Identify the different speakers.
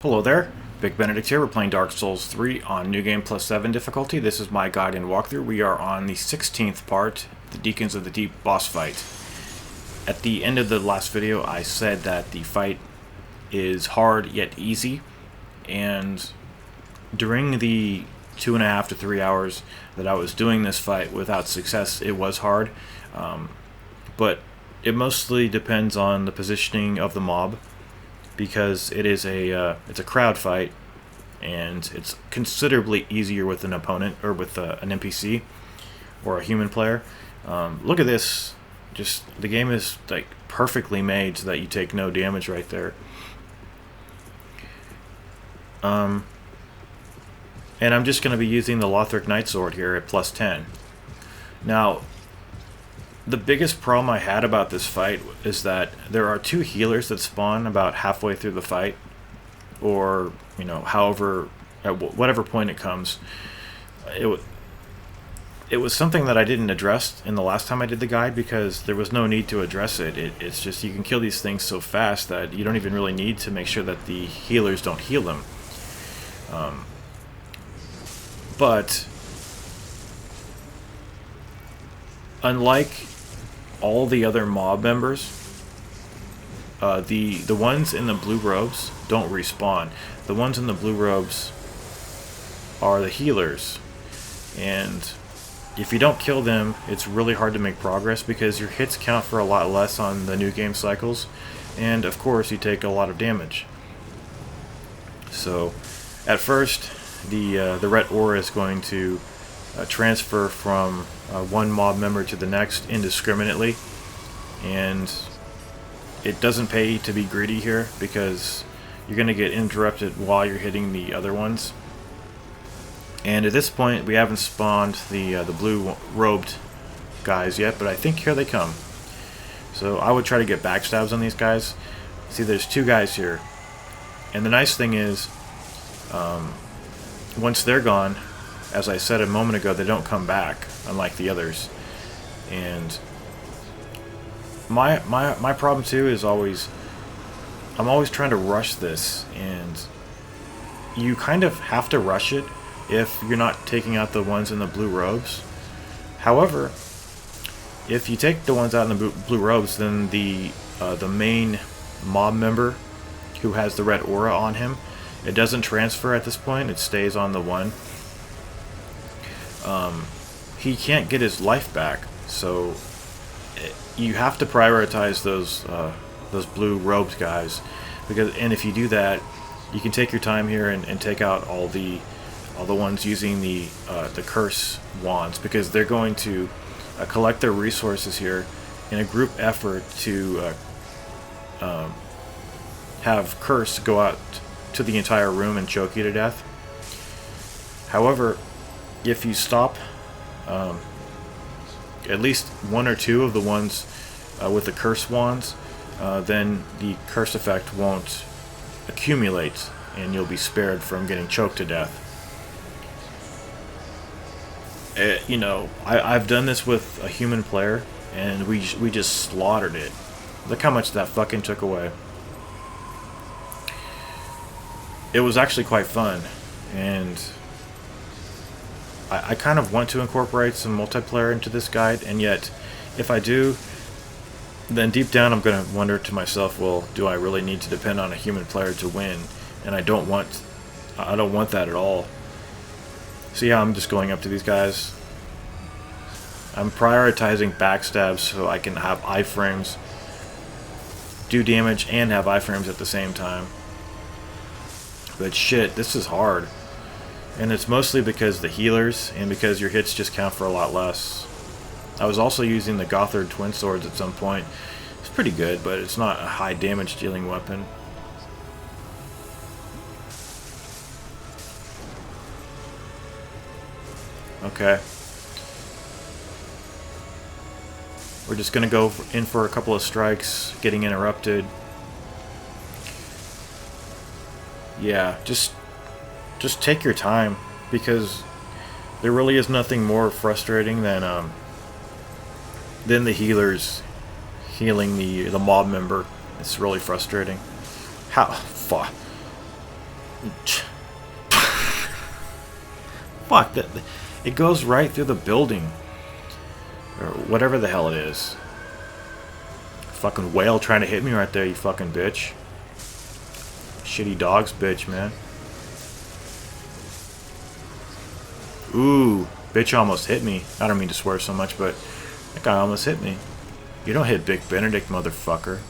Speaker 1: Hello there, Big Benedict here. We're playing Dark Souls 3 on New Game Plus 7 difficulty. This is my guide and walkthrough. We are on the 16th part, the Deacons of the Deep boss fight. At the end of the last video, I said that the fight is hard yet easy, and during the 2.5 to 3 hours that I was doing this fight without success, it was hard, but it mostly depends on the positioning of the mob, because it is it's a crowd fight, and it's considerably easier with an opponent or with an NPC or a human player. Look at this! Just the game is like perfectly made so that you take no damage right there. And I'm just going to be using the Lothric Knight Sword here at plus 10. Now, the biggest problem I had about this fight is that there are two healers that spawn about halfway through the fight, or however, at whatever point it comes. It was something that I didn't address in the last time I did the guide, because there was no need to address it. It's just you can kill these things so fast that you don't even really need to make sure that the healers don't heal them. But unlike all the other mob members, the ones in the blue robes don't respawn. The ones in the blue robes are the healers, and if you don't kill them, it's really hard to make progress because your hits count for a lot less on the new game cycles, and of course you take a lot of damage. So at first the red aura is going to transfer from one mob member to the next indiscriminately, and it doesn't pay to be greedy here because you're going to get interrupted while you're hitting the other ones. And at this point we haven't spawned the blue robed guys yet, but I think here they come. So I would try to get backstabs on these guys. See, there's two guys here, and the nice thing is once they're gone, as I said a moment ago, they don't come back, unlike the others. And my problem too is I'm always trying to rush this, and you kind of have to rush it if you're not taking out the ones in the blue robes. However, if you take the ones out in the blue robes, then the main mob member who has the red aura on him, it doesn't transfer at this point, it stays on the one. He can't get his life back, so you have to prioritize those blue robed guys, and if you do that, you can take your time here and take out all the ones using the curse wands, because they're going to collect their resources here in a group effort to have curse go out to the entire room and choke you to death. However, if you stop at least one or two of the ones with the curse wands, then the curse effect won't accumulate and you'll be spared from getting choked to death. I've done this with a human player, and we just slaughtered it. Look how much that fucking took away. It was actually quite fun, and I kind of want to incorporate some multiplayer into this guide, and yet if I do, then deep down I'm going to wonder to myself, well, do I really need to depend on a human player to win? And I don't want that at all. See how I'm just going up to these guys? I'm prioritizing backstabs so I can have iframes, do damage, and have iframes at the same time. But shit, this is hard. And it's mostly because the healers, and because your hits just count for a lot less. I was also using the Gothard Twin Swords at some point. It's pretty good, but it's not a high damage dealing weapon. Okay. We're just gonna go in for a couple of strikes, getting interrupted. Yeah, just take your time, because there really is nothing more frustrating than the healers healing the mob member. It's really frustrating. How fuck. Fuck, that. It goes right through the building. Or whatever the hell it is. Fucking whale trying to hit me right there, you fucking bitch. Shitty dogs, bitch, man. Ooh, bitch almost hit me. I don't mean to swear so much, but that guy almost hit me. You don't hit Big Benedict, motherfucker.